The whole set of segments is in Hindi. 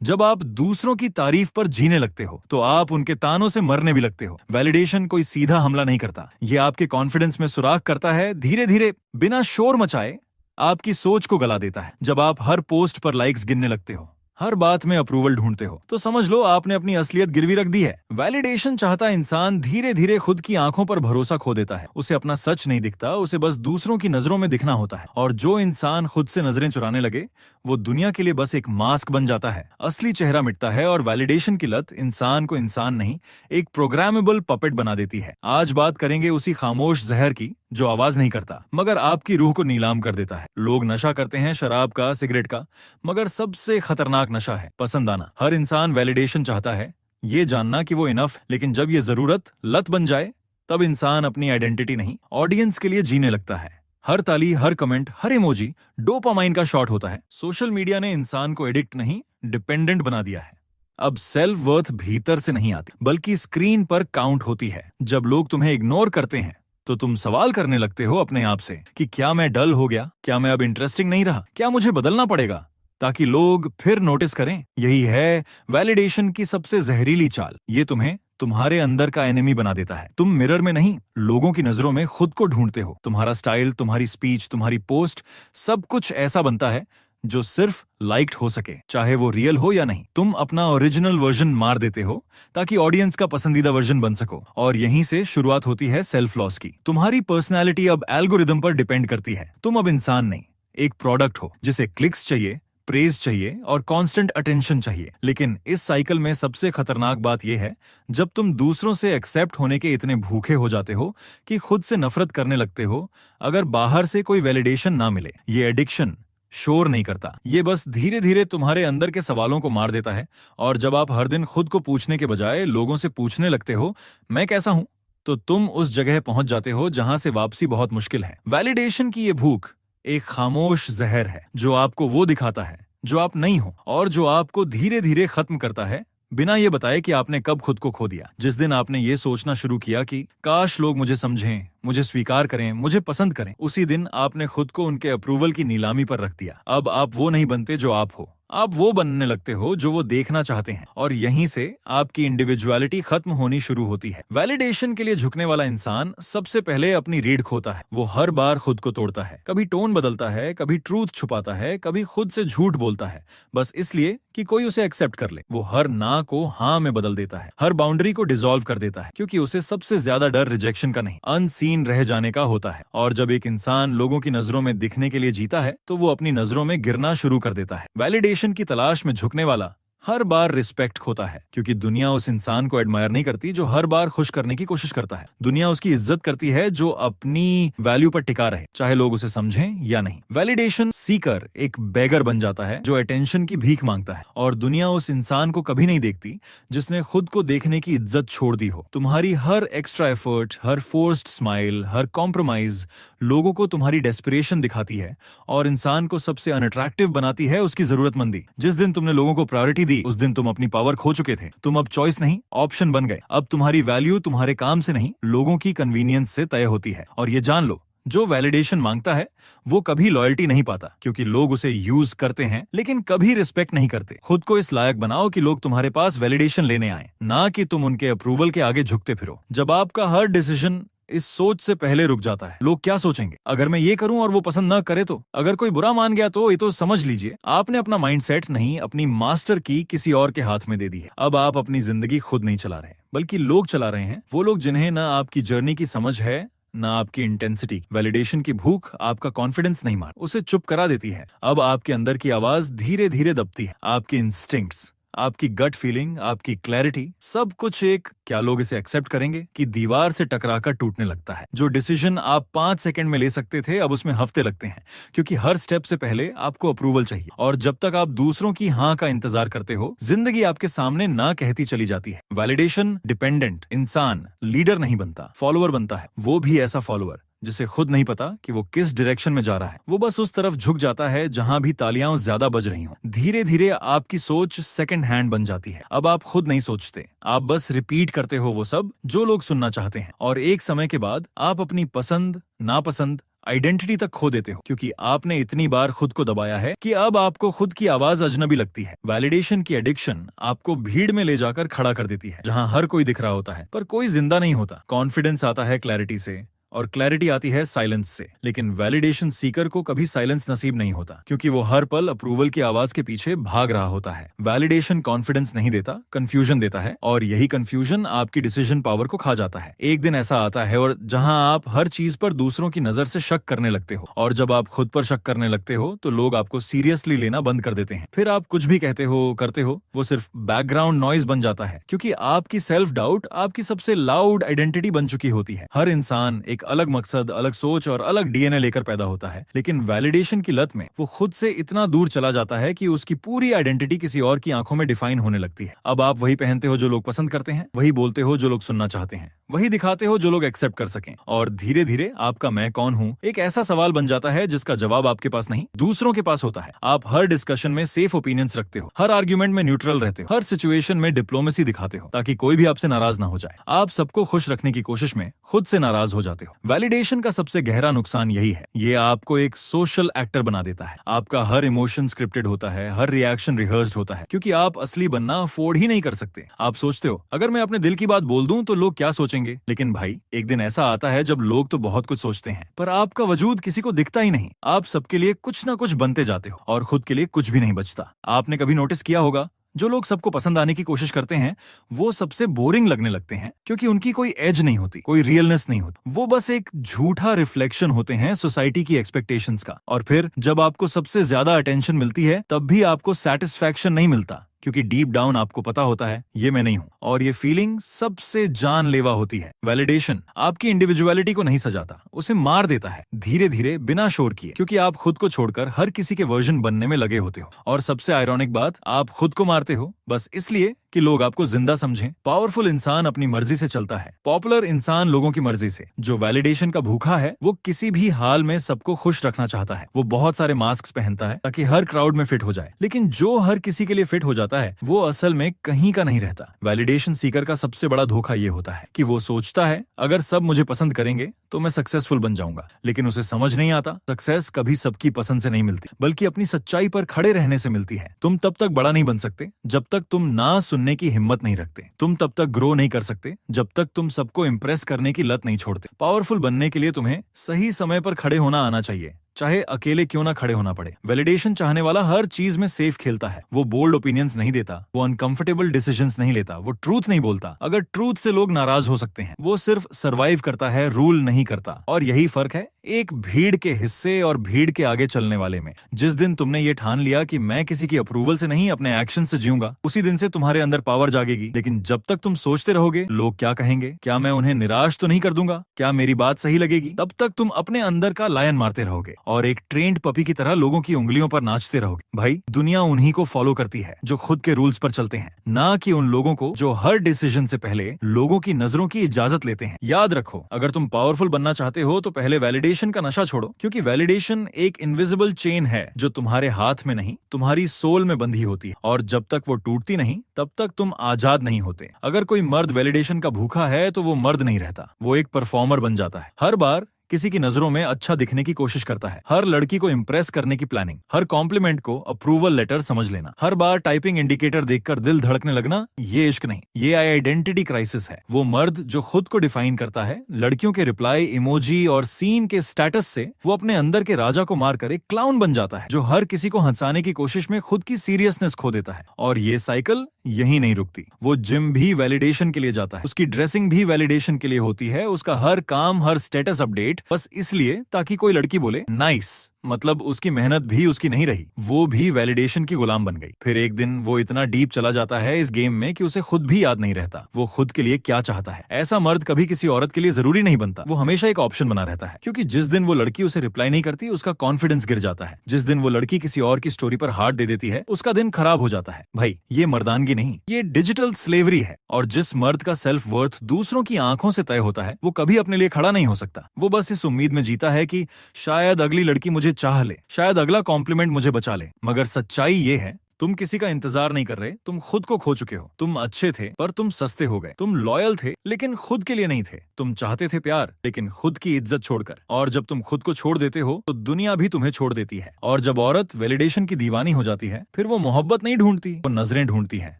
जब आप दूसरों की तारीफ पर जीने लगते हो तो आप उनके तानों से मरने भी लगते हो। वैलिडेशन कोई सीधा हमला नहीं करता, ये आपके कॉन्फिडेंस में सुराख करता है, धीरे धीरे बिना शोर मचाए आपकी सोच को गला देता है। जब आप हर पोस्ट पर लाइक्स गिनने लगते हो, हर बात में अप्रूवल ढूंढते हो, तो समझ लो आपने अपनी असलियत गिरवी रख दी है। वैलिडेशन चाहता इंसान धीरे धीरे खुद की आंखों पर भरोसा खो देता है। उसे अपना सच नहीं दिखता, उसे बस दूसरों की नजरों में दिखना होता है। और जो इंसान खुद से नजरें चुराने लगे वो दुनिया के लिए बस एक मास्क बन जाता है। असली चेहरा मिटता है और वैलिडेशन की लत इंसान को इंसान नहीं, एक प्रोग्रामेबल पपेट बना देती है। आज बात करेंगे उसी खामोश जहर की जो आवाज नहीं करता मगर आपकी रूह को नीलाम कर देता है। लोग नशा करते हैं, शराब का, सिगरेट का, मगर सबसे खतरनाक नशा है पसंद आना। हर इंसान वैलिडेशन चाहता है, ये जानना कि वो इनफ, लेकिन जब ये जरूरत लत बन जाए तब इंसान अपनी आइडेंटिटी नहीं, ऑडियंस के लिए जीने लगता है। हर ताली, हर कमेंट, हर इमोजी डोपामाइन का शॉट होता है। सोशल मीडिया ने इंसान को एडिक्ट नहीं, डिपेंडेंट बना दिया है। अब सेल्फ वर्थ भीतर से नहीं आती बल्कि स्क्रीन पर काउंट होती है। जब लोग तुम्हें इग्नोर करते हैं तो तुम सवाल करने लगते हो अपने आप से कि क्या मैं डल हो गया, क्या मैं अब इंटरेस्टिंग नहीं रहा, क्या मुझे बदलना पड़ेगा ताकि लोग फिर नोटिस करें। यही है वैलिडेशन की सबसे जहरीली चाल। ये तुम्हें तुम्हारे अंदर का एनिमी बना देता है। तुम मिरर में नहीं, लोगों की नजरों में खुद को ढूंढते हो। तुम्हारा स्टाइल, तुम्हारी स्पीच, तुम्हारी पोस्ट, सब कुछ ऐसा बनता है जो सिर्फ लाइक्ड हो सके, चाहे वो रियल हो या नहीं। तुम अपना ओरिजिनल वर्जन मार देते हो ताकि ऑडियंस का पसंदीदा वर्जन बन सको। और यहीं से शुरुआत होती है सेल्फ लॉस की। तुम्हारी पर्सनैलिटी अब एल्गोरिदम पर डिपेंड करती है। तुम अब इंसान नहीं, एक प्रोडक्ट हो जिसे क्लिक्स चाहिए, प्रेज चाहिए और कांस्टेंट अटेंशन चाहिए। लेकिन इस साइकिल में सबसे खतरनाक बात यह है, जब तुम दूसरों से एक्सेप्ट होने के इतने भूखे हो जाते हो कि खुद से नफरत करने लगते हो अगर बाहर से कोई वैलिडेशन ना मिले। ये एडिक्शन शोर नहीं करता, ये बस धीरे धीरे तुम्हारे अंदर के सवालों को मार देता है। और जब आप हर दिन खुद को पूछने के बजाय लोगों से पूछने लगते हो मैं कैसा हूं, तो तुम उस जगह पहुंच जाते हो जहां से वापसी बहुत मुश्किल है। वैलिडेशन की ये भूख एक खामोश जहर है जो आपको वो दिखाता है जो आप नहीं हो और जो आपको धीरे धीरे खत्म करता है बिना ये बताए कि आपने कब खुद को खो दिया। जिस दिन आपने ये सोचना शुरू किया कि काश लोग मुझे समझें, मुझे स्वीकार करें, मुझे पसंद करें, उसी दिन आपने खुद को उनके अप्रूवल की नीलामी पर रख दिया। अब आप वो नहीं बनते जो आप हो, आप वो बनने लगते हो जो वो देखना चाहते हैं। और यहीं से आपकी इंडिविजुअलिटी खत्म होनी शुरू होती है। वैलिडेशन के लिए झुकने वाला इंसान सबसे पहले अपनी रीढ़ खोता है। वो हर बार खुद को तोड़ता है, कभी टोन बदलता है, कभी ट्रूथ छुपाता है, कभी खुद से झूठ बोलता है बस इसलिए कि कोई उसे एक्सेप्ट कर ले। वो हर ना को हाँ में बदल देता है, हर बाउंड्री को डिसॉल्व कर देता है, क्योंकि उसे सबसे ज्यादा डर रिजेक्शन का नहीं, अनसीन रह जाने का होता है। और जब एक इंसान लोगों की नजरों में दिखने के लिए जीता है तो वो अपनी नजरों में गिरना शुरू कर देता है। वैलिडेशन की तलाश में झुकने वाला हर बार रिस्पेक्ट खोता है, क्योंकि दुनिया उस इंसान को एडमायर नहीं करती जो हर बार खुश करने की कोशिश करता है। दुनिया उसकी इज्जत करती है जो अपनी वैल्यू पर टिका रहे, चाहे लोग उसे समझें या नहीं। वैलिडेशन सीकर एक बेगर बन जाता है जो अटेंशन की भीख मांगता है। और दुनिया उस इंसान को कभी नहीं देखती जिसने खुद को देखने की इज्जत छोड़ दी हो। तुम्हारी हर एक्स्ट्रा एफर्ट, हर फोर्स्ड स्माइल, हर कॉम्प्रोमाइज लोगों को तुम्हारी डेस्परेशन दिखाती है और इंसान को सबसे अनअट्रैक्टिव बनाती है उसकी जरूरतमंदी। जिस दिन तुमने लोगों को प्रायोरिटी दी उस दिन तुम अपनी पावर खो चुके थे। तुम अब चॉइस नहीं, ऑप्शन बन गए। अब तुम्हारी वैल्यू तुम्हारे काम से नहीं, लोगों की कन्वीनियंस से तय होती है। और ये जान लो, जो वैलिडेशन मांगता है वो कभी लॉयल्टी नहीं पाता, क्योंकि लोग उसे यूज करते हैं लेकिन कभी रिस्पेक्ट नहीं करते। खुद को इस लायक बनाओ कि लोग तुम्हारे पास वैलिडेशन लेने आए, ना कि तुम उनके अप्रूवल के आगे झुकते फिरो। जब आपका हर डिसीजन इस सोच से पहले रुक जाता है, लोग क्या सोचेंगे अगर मैं ये करूं और वो पसंद ना करे, तो अगर कोई बुरा मान गया तो ये तो समझ लीजिए आपने अपना माइंडसेट नहीं, अपनी मास्टर की किसी और के हाथ में दे दी है। अब आप अपनी जिंदगी खुद नहीं चला रहे बल्कि लोग चला रहे हैं, वो लोग जिन्हें ना आपकी जर्नी की समझ है ना आपकी इंटेंसिटी। वैलिडेशन की भूख आपका कॉन्फिडेंस नहीं मार, उसे चुप करा देती है। अब आपके अंदर की आवाज धीरे धीरे दबती है। आपकी इंस्टिंक्ट्स, आपकी गट फीलिंग, आपकी क्लैरिटी, सब कुछ एक क्या लोग इसे एक्सेप्ट करेंगे की दीवार से टकराकर टूटने लगता है। जो डिसीजन आप 5 सेकंड में ले सकते थे अब उसमें हफ्ते लगते हैं, क्योंकि हर स्टेप से पहले आपको अप्रूवल चाहिए। और जब तक आप दूसरों की हाँ का इंतजार करते हो, जिंदगी आपके सामने ना कहती चली जाती है। वैलिडेशन डिपेंडेंट इंसान लीडर नहीं बनता, फॉलोअर बनता है। वो भी ऐसा फॉलोअर जिसे खुद नहीं पता कि वो किस डायरेक्शन में जा रहा है। वो बस उस तरफ झुक जाता है जहां भी तालियां ज्यादा बज रही हों। धीरे धीरे आपकी सोच सेकंड हैंड बन जाती है। अब आप खुद नहीं सोचते, आप बस रिपीट करते हो वो सब जो लोग सुनना चाहते हैं। और एक समय के बाद आप अपनी पसंद, नापसंद, आइडेंटिटी तक खो देते हो, क्योंकि आपने इतनी बार खुद को दबाया है कि अब आपको खुद की आवाज अजनबी लगती है। वैलिडेशन की एडिक्शन आपको भीड़ में ले जाकर खड़ा कर देती है, जहां हर कोई दिख रहा होता है पर कोई जिंदा नहीं होता। कॉन्फिडेंस आता है क्लैरिटी से, और क्लैरिटी आती है साइलेंस से। लेकिन वैलिडेशन सीकर को कभी साइलेंस नसीब नहीं होता, क्योंकि वो हर पल अप्रूवल की आवाज के पीछे भाग रहा होता है। वैलिडेशन कॉन्फिडेंस नहीं देता, कंफ्यूजन देता है, और यही कंफ्यूजन आपकी डिसीजन पावर को खा जाता है। एक दिन ऐसा आता है और जहां आप हर चीज पर दूसरों की नजर से शक करने लगते हो, और जब आप खुद पर शक करने लगते हो तो लोग आपको सीरियसली लेना बंद कर देते हैं। फिर आप कुछ भी कहते हो, करते हो, वो सिर्फ बैकग्राउंड नॉइज बन जाता है, क्योंकि आपकी सेल्फ डाउट आपकी सबसे लाउड आइडेंटिटी बन चुकी होती है। हर इंसान एक अलग मकसद, अलग सोच और अलग डीएनए लेकर पैदा होता है, लेकिन वैलिडेशन की लत में वो खुद से इतना दूर चला जाता है कि उसकी पूरी आइडेंटिटी किसी और की आंखों में डिफाइन होने लगती है। अब आप वही पहनते हो जो लोग पसंद करते हैं, वही बोलते हो जो लोग सुनना चाहते हैं, वही दिखाते हो जो लोग एक्सेप्ट कर सकें, और धीरे धीरे आपका मैं कौन हूं एक ऐसा सवाल बन जाता है जिसका जवाब आपके पास नहीं, दूसरों के पास होता है। आप हर डिस्कशन में सेफ ओपिनियंस रखते हो, हर आर्ग्यूमेंट में न्यूट्रल रहते हो, हर सिचुएशन में डिप्लोमेसी दिखाते हो, ताकि कोई भी आपसे नाराज ना हो जाए। आप सबको खुश रखने की कोशिश में खुद से नाराज हो जाते हो। वैलिडेशन का सबसे गहरा नुकसान यही है, ये आपको एक सोशल एक्टर बना देता है। आपका हर इमोशन स्क्रिप्टेड होता है, हर रिएक्शन रिहर्स्ड होता है, क्योंकि आप असली बनना अफोर्ड ही नहीं कर सकते। आप सोचते हो अगर मैं अपने दिल की बात बोल दूं तो लोग क्या सोचेंगे। लेकिन भाई, एक दिन ऐसा आता है जब लोग तो बहुत कुछ सोचते हैं, पर आपका वजूद किसी को दिखता ही नहीं। आप सबके लिए कुछ ना कुछ बनते जाते हो, और खुद के लिए कुछ भी नहीं बचता। आपने कभी नोटिस किया होगा, जो लोग सबको पसंद आने की कोशिश करते हैं वो सबसे बोरिंग लगने लगते हैं, क्योंकि उनकी कोई एज नहीं होती, कोई रियलनेस नहीं होती। वो बस एक झूठा रिफ्लेक्शन होते हैं सोसाइटी की एक्सपेक्टेशंस का। और फिर जब आपको सबसे ज्यादा अटेंशन मिलती है तब भी आपको सेटिस्फैक्शन नहीं मिलता, क्योंकि डीप डाउन आपको पता होता है ये मैं नहीं हूं, और ये फीलिंग सबसे जानलेवा होती है। वैलिडेशन आपकी इंडिविजुअलिटी को नहीं सजाता, उसे मार देता है धीरे धीरे, बिना शोर किए, क्योंकि आप खुद को छोड़कर हर किसी के वर्जन बनने में लगे होते हो। और सबसे आयरॉनिक बात, आप खुद को मारते हो बस इसलिए कि लोग आपको जिंदा समझें। पावरफुल इंसान अपनी मर्जी से चलता है, पॉपुलर इंसान लोगों की मर्जी से। जो वैलिडेशन का भूखा है वो किसी भी हाल में सबको खुश रखना चाहता है। वो बहुत सारे मास्क पहनता है ताकि हर क्राउड में फिट हो जाए, लेकिन जो हर किसी के लिए फिट हो जाता है वो असल में कहीं का नहीं रहता। वैलिडेशन सीकर का सबसे बड़ा धोखा ये होता है कि वो सोचता है अगर सब मुझे पसंद करेंगे तो मैं सक्सेसफुल बन जाऊंगा। लेकिन उसे समझ नहीं आता, सक्सेस कभी सबकी पसंद से नहीं मिलती, बल्कि अपनी सच्चाई पर खड़े रहने से मिलती है। तुम तब तक बड़ा नहीं बन सकते जब तक तुम ना सुनने की हिम्मत नहीं रखते। तुम तब तक ग्रो नहीं कर सकते जब तक तुम सबको इम्प्रेस करने की लत नहीं छोड़ते। पावरफुल बनने के लिए तुम्हें सही समय पर खड़े होना आना चाहिए, चाहे अकेले क्यों ना खड़े होना पड़े। वैलिडेशन चाहने वाला हर चीज में सेफ खेलता है। वो बोल्ड ओपिनियंस नहीं देता, वो अनकंफर्टेबल डिसीजंस नहीं लेता, वो ट्रूथ नहीं बोलता अगर ट्रूथ से लोग नाराज हो सकते हैं। वो सिर्फ सरवाइव करता है, रूल नहीं करता। और यही फर्क है एक भीड़ के हिस्से और भीड़ के आगे चलने वाले में। जिस दिन तुमने ये ठान लिया कि मैं किसी की अप्रूवल से नहीं अपने एक्शन से जीऊंगा, उसी दिन से तुम्हारे अंदर पावर जागेगी। लेकिन जब तक तुम सोचते रहोगे लोग क्या कहेंगे, क्या मैं उन्हें निराश तो नहीं कर दूंगा, क्या मेरी बात सही लगेगी, तब तक तुम अपने अंदर का लायन मारते रहोगे और एक ट्रेंड पपी की तरह लोगों की उंगलियों पर नाचते रहोगे। भाई, दुनिया उन्हीं को फॉलो करती है जो खुद के रूल्स पर चलते हैं, ना कि उन लोगों को जो हर डिसीजन से पहले लोगों की नजरों की इजाजत लेते हैं। याद रखो, अगर तुम पावरफुल बनना चाहते हो तो पहले वैलिडेशन का नशा छोड़ो, क्योंकि वैलिडेशन एक इनविजिबल चेन है जो तुम्हारे हाथ में नहीं, तुम्हारी सोल में बंधी होती है, और जब तक वो टूटती नहीं तब तक तुम आजाद नहीं होते। अगर कोई मर्द वैलिडेशन का भूखा है तो वो मर्द नहीं रहता, वो एक परफॉर्मर बन जाता है। हर बार किसी की नजरों में अच्छा दिखने की कोशिश करता है, हर लड़की को इंप्रेस करने की प्लानिंग, हर कॉम्प्लीमेंट को अप्रूवल लेटर समझ लेना, हर बार टाइपिंग इंडिकेटर देखकर दिल धड़कने लगना। ये इश्क नहीं, ये आइडेंटिटी क्राइसिस है। वो मर्द जो खुद को डिफाइन करता है लड़कियों के रिप्लाई, इमोजी और सीन के स्टेटस से, वो अपने अंदर के राजा को मारकर एक क्लाउन बन जाता है जो हर किसी को हंसाने की कोशिश में खुद की सीरियसनेस खो देता है। और ये साइकिल यही नहीं रुकती। वो जिम भी वैलिडेशन के लिए जाता है, उसकी ड्रेसिंग भी वैलिडेशन के लिए होती है, उसका हर काम, हर स्टेटस अपडेट बस इसलिए ताकि कोई लड़की बोले नाइस। मतलब उसकी मेहनत भी उसकी नहीं रही, वो भी वैलिडेशन की गुलाम बन गई। फिर एक दिन वो इतना डीप चला जाता है इस गेम में कि उसे खुद भी याद नहीं रहता वो खुद के लिए क्या चाहता है। ऐसा मर्द कभी किसी औरत के लिए जरूरी नहीं बनता, वो हमेशा एक ऑप्शन बना रहता है, क्योंकि जिस दिन वो लड़की उसे रिप्लाई नहीं करती उसका कॉन्फिडेंस गिर जाता है। जिस दिन वो लड़की किसी और की स्टोरी पर हार्ट दे देती है उसका दिन खराब हो जाता है। भाई, ये मर्दानगी नहीं, ये डिजिटल स्लेवरी है। और जिस मर्द का सेल्फ वर्थ दूसरों की आंखों से तय होता है वो कभी अपने लिए खड़ा नहीं हो सकता। वो बस इस उम्मीद में जीता है कि शायद अगली लड़की मुझे चाह ले, शायद अगला कॉम्प्लीमेंट मुझे बचा ले। मगर सच्चाई ये है तुम किसी का इंतजार नहीं कर रहे, तुम खुद को खो चुके हो। तुम अच्छे थे पर तुम सस्ते हो गए। तुम लॉयल थे लेकिन खुद के लिए नहीं थे। तुम चाहते थे प्यार लेकिन खुद की इज्जत छोड़कर। और जब तुम खुद को छोड़ देते हो तो दुनिया भी तुम्हें छोड़ देती है। और जब औरत वैलिडेशन की दीवानी हो जाती है, फिर वो मोहब्बत नहीं ढूंढती, वो नजरें ढूंढती है।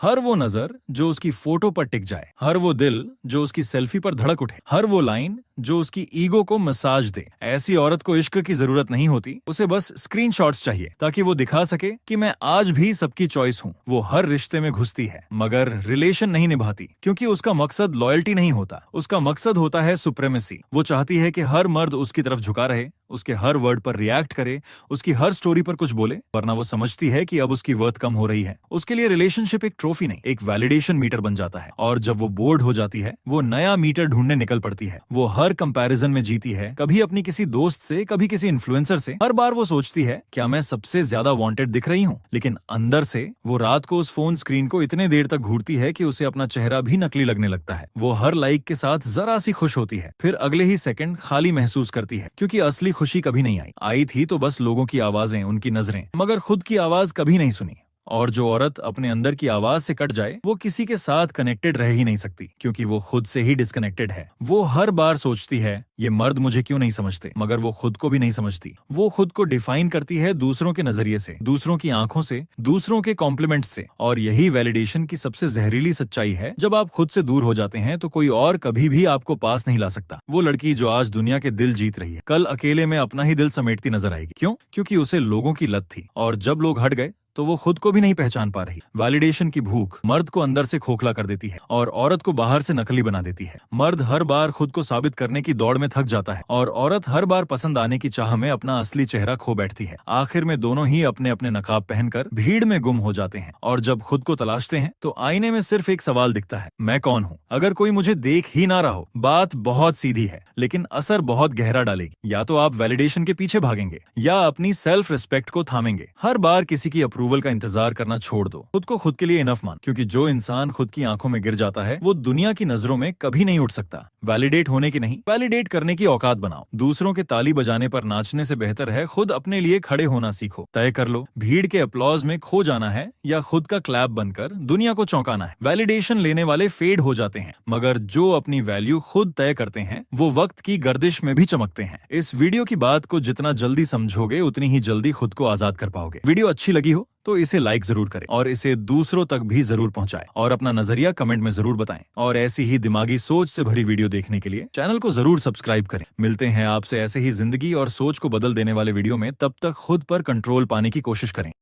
हर वो नजर जो उसकी फोटो पर टिक जाए, हर वो दिल जो उसकी सेल्फी पर धड़क उठे, हर वो लाइन जो उसकी ईगो को मसाज दे। ऐसी औरत को इश्क की जरूरत नहीं होती, उसे बस स्क्रीनशॉट्स चाहिए ताकि वो दिखा सके कि मैं आज भी सबकी चॉइस हूँ। वो हर रिश्ते में घुसती है मगर रिलेशन नहीं निभाती, क्योंकि उसका मकसद लॉयल्टी नहीं होता, उसका मकसद होता है सुप्रेमेसी। वो चाहती है कि हर मर्द उसकी तरफ झुका रहे, उसके हर वर्ड पर रिएक्ट करे, उसकी हर स्टोरी पर कुछ बोले, वरना वो समझती है कि अब उसकी वर्थ कम हो रही है। उसके लिए रिलेशनशिप एक ट्रॉफी नहीं, एक वैलिडेशन मीटर बन जाता है। और जब वो बोर्ड हो जाती है, वो नया मीटर ढूंढने निकल पड़ती है। वो हर कंपैरिजन में जीती है, कभी अपनी किसी दोस्त से, कभी किसी इन्फ्लुएंसर से। हर बार वो सोचती है क्या मैं सबसे ज्यादा वांटेड दिख रही हूँ, लेकिन अंदर से वो रात को उस फोन स्क्रीन को इतने देर तक घूरती है कि उसे अपना चेहरा भी नकली लगने लगता है। वो हर लाइक के साथ जरा सी खुश होती है, फिर अगले ही सेकंड खाली महसूस करती है, क्योंकि असली खुशी कभी नहीं आई थी तो बस लोगों की आवाजें, उनकी नजरें, मगर खुद की आवाज कभी नहीं सुनी। और जो औरत अपने अंदर की आवाज से कट जाए, वो किसी के साथ कनेक्टेड रह ही नहीं सकती, क्योंकि वो खुद से ही डिस्कनेक्टेड है। वो हर बार सोचती है ये मर्द मुझे क्यों नहीं समझते, मगर वो खुद को भी नहीं समझती। वो खुद को डिफाइन करती है दूसरों के नजरिए से, दूसरों की आंखों से, दूसरों के कॉम्प्लीमेंट्स से। और यही वैलिडेशन की सबसे जहरीली सच्चाई है। जब आप खुद से दूर हो जाते हैं तो कोई और कभी भी आपको पास नहीं ला सकता। वो लड़की जो आज दुनिया के दिल जीत रही है, कल अकेले में अपना ही दिल समेटती नजर आएगी। क्यों? क्योंकि उसे लोगों की लत थी, और जब लोग हट गए तो वो खुद को भी नहीं पहचान पा रही। वैलिडेशन की भूख मर्द को अंदर से खोखला कर देती है और औरत को बाहर से नकली बना देती है। मर्द हर बार खुद को साबित करने की दौड़ में थक जाता है, और औरत हर बार पसंद आने की चाह में अपना असली चेहरा खो बैठती है। आखिर में दोनों ही अपने अपने नकाब पहनकर भीड़ में गुम हो जाते हैं। और जब खुद को तलाशते हैं तो आईने में सिर्फ एक सवाल दिखता है, मैं कौन हूँ? अगर कोई मुझे देख ही ना रहा हो, बात बहुत सीधी है लेकिन असर बहुत गहरा डालेगी। या तो आप वैलिडेशन के पीछे भागेंगे या अपनी सेल्फ रिस्पेक्ट को थामेंगे। हर बार किसी की अप्रूवल का इंतजार करना छोड़ दो, खुद को खुद के लिए इनफ मान, क्योंकि जो इंसान खुद की आंखों में गिर जाता है वो दुनिया की नजरों में कभी नहीं उठ सकता। वैलिडेट होने की नहीं, वैलिडेट करने की औकात बनाओ। दूसरों के ताली बजाने पर नाचने से बेहतर है खुद अपने लिए खड़े होना सीखो। तय कर लो, भीड़ के अपलॉज में खो जाना है या खुद का क्लैप बनकर दुनिया को चौंकाना है। वैलिडेशन लेने वाले फेड हो जाते हैं, मगर जो अपनी वैल्यू खुद तय करते हैं वो वक्त की गर्दिश में भी चमकते हैं। इस वीडियो की बात को जितना जल्दी समझोगे उतनी ही जल्दी खुद को आजाद कर पाओगे। वीडियो अच्छी लगी हो तो इसे लाइक जरूर करें और इसे दूसरों तक भी जरूर पहुंचाएं, और अपना नजरिया कमेंट में जरूर बताएं। और ऐसी ही दिमागी सोच से भरी वीडियो देखने के लिए चैनल को जरूर सब्सक्राइब करें। मिलते हैं आपसे ऐसे ही जिंदगी और सोच को बदल देने वाले वीडियो में। तब तक खुद पर कंट्रोल पाने की कोशिश करें।